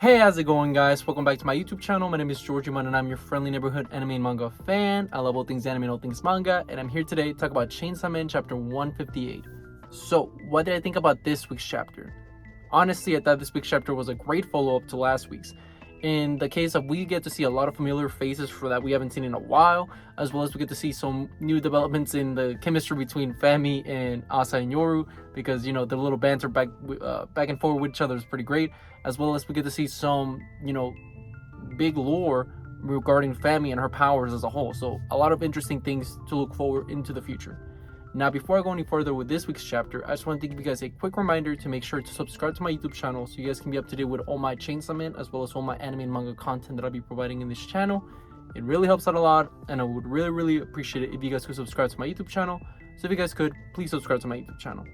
Hey, how's it going, guys? Welcome back to my YouTube channel. My name is Georgie Man, and I'm your friendly neighborhood anime and manga fan. I love all things anime and all things manga, and I'm here today to talk about Chainsaw Man chapter 158. So, what did I think about this week's chapter? Honestly, I thought this week's chapter was a great follow-up to last week's. In the case of we get to see a lot of familiar faces for that we haven't seen in a while, as well as we get to see some new developments in the chemistry between Fami and Asa and Yoru, because the little banter back and forth with each other is pretty great, as well as we get to see some big lore regarding Fami and her powers as a whole. So a lot of interesting things to look forward into the future. Now, before I go any further with this week's chapter, I just want to give you guys a quick reminder to make sure to subscribe to my YouTube channel so you guys can be up to date with all my Chainsaw Man as well as all my anime and manga content that I'll be providing in this channel. It really helps out a lot, and I would really appreciate it if you guys could subscribe to my YouTube channel. So if you guys could, please subscribe to my YouTube channel.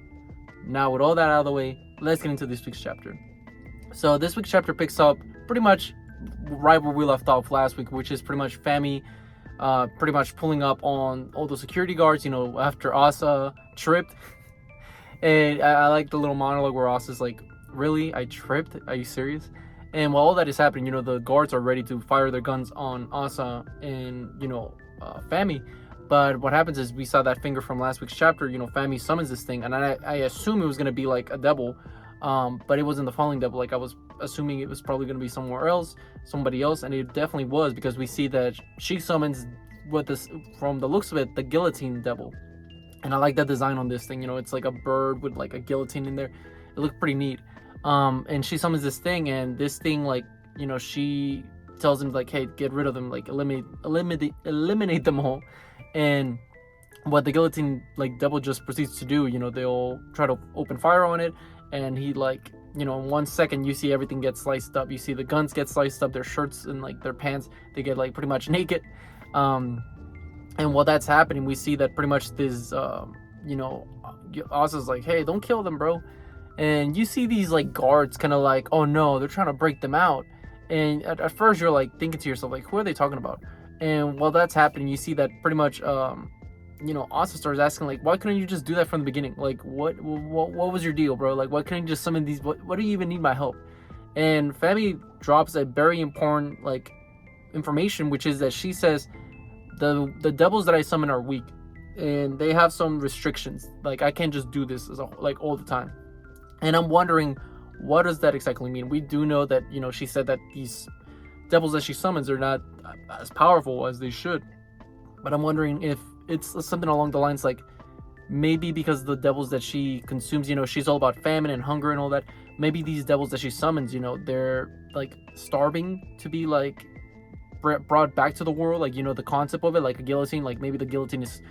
Now, with all that out of the way, let's get into this week's chapter. So this week's chapter picks up pretty much right where we left off last week, which is pretty much Fami pretty much pulling up on all the security guards, after Asa tripped. And I like the little monologue where Asa's like, really? I tripped? Are you serious? And while all that is happening, the guards are ready to fire their guns on Asa and, Fami. But what happens is we saw that finger from last week's chapter, Fami summons this thing. And I assume it was going to be like a devil. But it wasn't the falling devil. Like I was assuming it was probably going to be somebody else, and it definitely was, because we see that she summons from the looks of it, the guillotine devil. And I like that design on this thing. It's like a bird with like a guillotine in there. It looked pretty neat. And she summons this thing, and this thing, like, she tells him like, hey, get rid of them, like eliminate them all. And what the guillotine like devil just proceeds to do, they'll try to open fire on it. And he, like, in 1 second, you see everything get sliced up. You see the guns get sliced up, their shirts and like their pants, they get like pretty much naked. And while that's happening, we see that pretty much this Asa's like, hey, don't kill them, bro. And you see these like guards kind of like, oh no, they're trying to break them out. And at first you're like thinking to yourself, like, who are they talking about? And while that's happening, you see that pretty much Asa starts asking, like, why couldn't you just do that from the beginning? Like, what was your deal, bro? Like, why couldn't you just summon these? What do you even need my help? And Fami drops a very important, like, information, which is that she says the devils that I summon are weak, and they have some restrictions. Like, I can't just do this like all the time. And I'm wondering, what does that exactly mean? We do know that, she said that these devils that she summons are not as powerful as they should. But I'm wondering if it's something along the lines like, maybe because the devils that she consumes, she's all about famine and hunger and all that. Maybe these devils that she summons, they're like starving to be like brought back to the world. Like, the concept of it, like a guillotine, like maybe the guillotine is,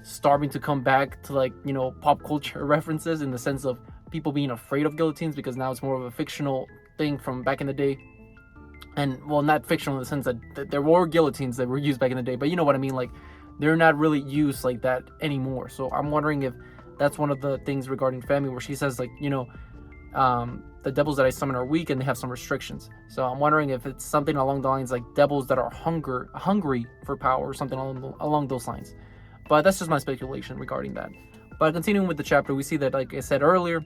starving to come back to, like, pop culture references, in the sense of people being afraid of guillotines, because now it's more of a fictional thing from back in the day. And, well, not fictional in the sense that there were guillotines that were used back in the day, but you know what I mean, like, they're not really used like that anymore. So I'm wondering if that's one of the things regarding Fami, where she says, like, the devils that I summon are weak and they have some restrictions. So I'm wondering if it's something along the lines like devils that are hungry for power, or something along those lines. But that's just my speculation regarding that. But continuing with the chapter, we see that, like I said earlier,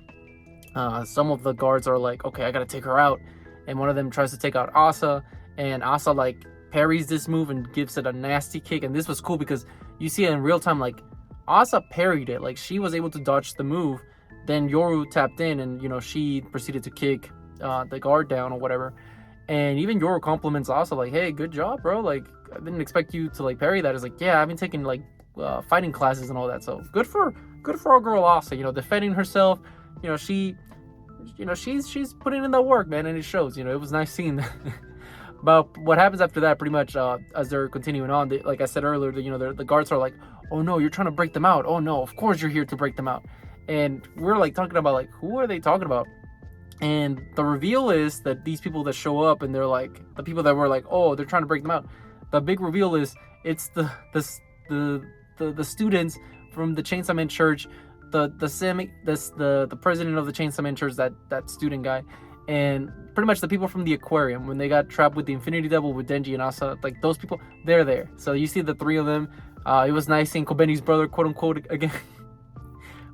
some of the guards are like, okay, I gotta take her out. And one of them tries to take out Asa, and Asa, like, parries this move and gives it a nasty kick. And this was cool because you see it in real time, like, Asa parried it, like, she was able to dodge the move. Then Yoru tapped in, and she proceeded to kick the guard down or whatever. And even Yoru compliments Asa, like, hey, good job, bro, like, I didn't expect you to, like, parry that. It's like, yeah, I've been taking, like, fighting classes and all that, so good for our girl Asa, defending herself. She's putting in that work, man, and it shows. It was nice seeing that. But what happens after that, pretty much, as they're continuing on, like I said earlier, the guards are like, oh no, you're trying to break them out. Oh no, of course you're here to break them out. And we're like talking about, like, who are they talking about? And the reveal is that these people that show up, and they're like the people that were like, oh, they're trying to break them out. The big reveal is it's the students from the Chainsaw Man Church, the president of the Chainsaw Man Church, that student guy. And pretty much the people from the aquarium, when they got trapped with the Infinity Devil with Denji and Asa, like, those people, they're there. So you see the three of them. It was nice seeing Kobeni's brother, quote unquote, again.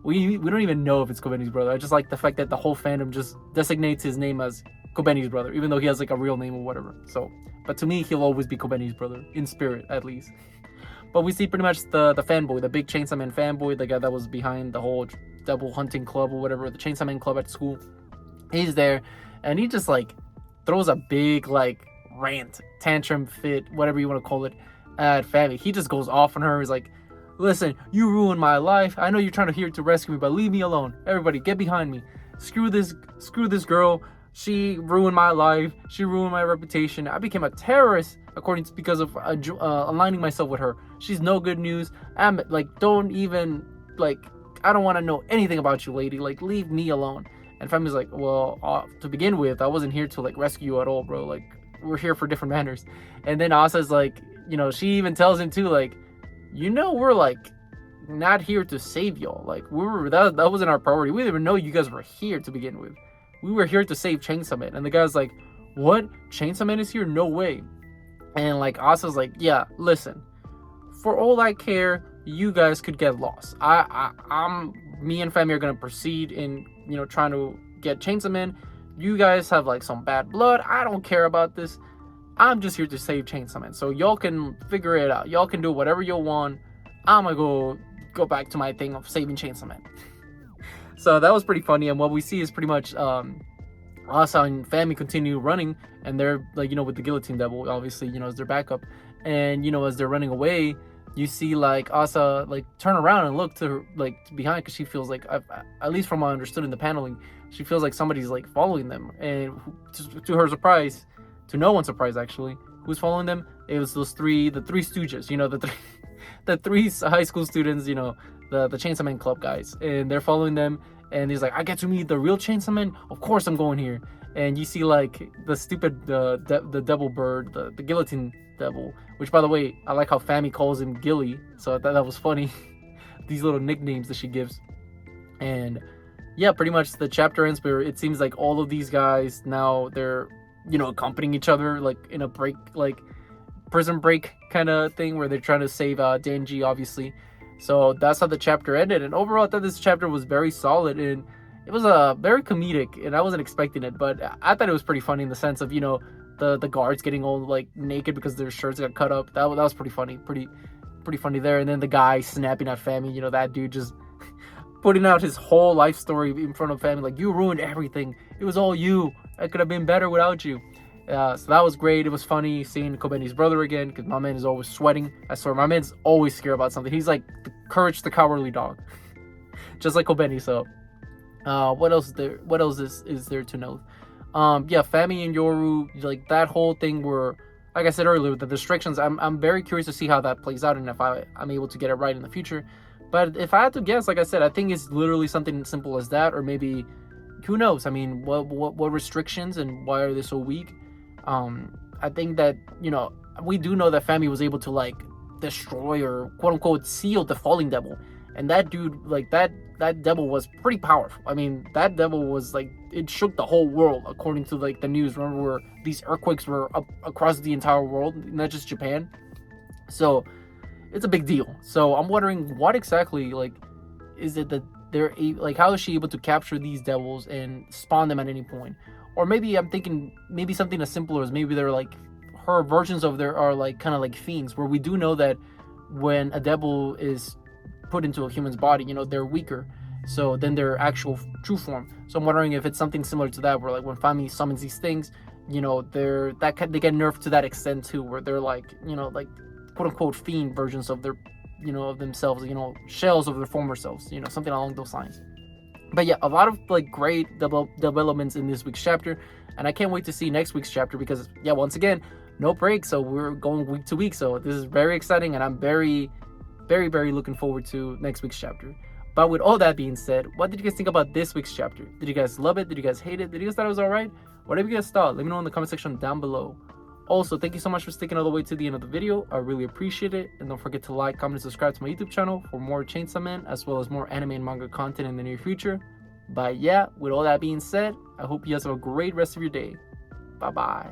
We don't even know if it's Kobeni's brother. I just like the fact that the whole fandom just designates his name as Kobeni's brother, even though he has like a real name or whatever. So, but to me, he'll always be Kobeni's brother in spirit, at least. But we see pretty much the fanboy, the big Chainsaw Man fanboy, the guy that was behind the whole devil hunting club or whatever, the Chainsaw Man club at school. He's there, and he just like throws a big like rant, tantrum, fit, whatever you want to call it, at Fammy. He just goes off on her. He's like, listen, you ruined my life. I know you're trying to here to rescue me, but leave me alone. Everybody, get behind me. Screw this girl. She ruined my life. She ruined my reputation. I became a terrorist because of aligning myself with her. She's no good news. I'm like, don't even like. I don't want to know anything about you, lady. Like, leave me alone. And Family's like, well, to begin with, I wasn't here to like rescue you at all, bro. Like, we're here for different manners. And then Asa's like, she even tells him too, like, we're like not here to save y'all. Like, that wasn't our priority. We didn't even know you guys were here to begin with. We were here to save Chainsaw Man. And the guy's like, what? Chainsaw Man is here? No way. And like Asa's like, yeah, listen, for all I care, you guys could get lost. Me and Family are gonna proceed in trying to get Chainsaw Man. You guys have like some bad blood. I don't care about this. I'm just here to save Chainsaw Man. So y'all can figure it out. Y'all can do whatever you want. I'm gonna go back to my thing of saving Chainsaw Man. So that was pretty funny. And what we see is pretty much Asa and Family continue running, and they're like, with the guillotine devil, obviously, as their backup. And as they're running away, you see like Asa like turn around and look to her, like behind, because she feels like, at least from what I understood in the paneling, she feels like somebody's like following them. And to her surprise, to no one's surprise actually, who's following them? It was the three stooges, the three high school students, the Chainsaw Man Club guys, and they're following them. And he's like, I get to meet the real Chainsaw Man. Of course I'm going here. And you see like the stupid the devil bird, the guillotine devil, which by the way, I like how Fammy calls him Gilly. So I thought that was funny. These little nicknames that she gives. And yeah, pretty much the chapter ends where it seems like all of these guys now, they're accompanying each other like in a break, like prison break kind of thing, where they're trying to save Denji, obviously. So that's how the chapter ended. And overall, I thought this chapter was very solid, and it was very comedic, and I wasn't expecting it, but I thought it was pretty funny in the sense of the guards getting all like naked because their shirts got cut up. That was pretty funny, pretty funny there. And then the guy snapping at Fammy, that dude just putting out his whole life story in front of Fammy, like, you ruined everything. It was all you. I could have been better without you. So that was great. It was funny seeing Kobeni's brother again, because my man is always sweating. I swear, my man's always scared about something. He's like the Courage the Cowardly Dog, just like Kobeni. So, what else is there? What else is there to know? Yeah, Fammy and Yoru, like that whole thing where, like I said earlier, with the distractions. I'm very curious to see how that plays out and if I'm able to get it right in the future. But if I had to guess, like I said, I think it's literally something simple as that, or maybe, who knows? I mean, what restrictions and why are they so weak? I think that, we do know that Fammy was able to like destroy or quote unquote seal the falling devil, and that dude, like that devil was pretty powerful. I mean, that devil was like, it shook the whole world according to like the news. Remember where these earthquakes were up across the entire world, not just Japan. So it's a big deal. So I'm wondering what exactly like is it that they're like, how is she able to capture these devils and spawn them at any point? Or maybe I'm thinking maybe something as simple as maybe they're like her versions of there are like kind of like fiends, where we do know that when a devil is put into a human's body, they're weaker. So then their actual true form. So I'm wondering if it's something similar to that, where like when Family summons these things, they get nerfed to that extent too, where they're like, like quote unquote fiend versions of their, of themselves, shells of their former selves, something along those lines. But yeah, a lot of like great developments in this week's chapter, and I can't wait to see next week's chapter because, yeah, once again, no break, so we're going week to week. So this is very exciting, and I'm very, very, very looking forward to next week's chapter. But with all that being said, what did you guys think about this week's chapter? Did you guys love it? Did you guys hate it? Did you guys thought it was alright? Whatever you guys thought, let me know in the comment section down below. Also, thank you so much for sticking all the way to the end of the video. I really appreciate it. And don't forget to like, comment, and subscribe to my YouTube channel for more Chainsaw Man, as well as more anime and manga content in the near future. But yeah, with all that being said, I hope you guys have a great rest of your day. Bye-bye.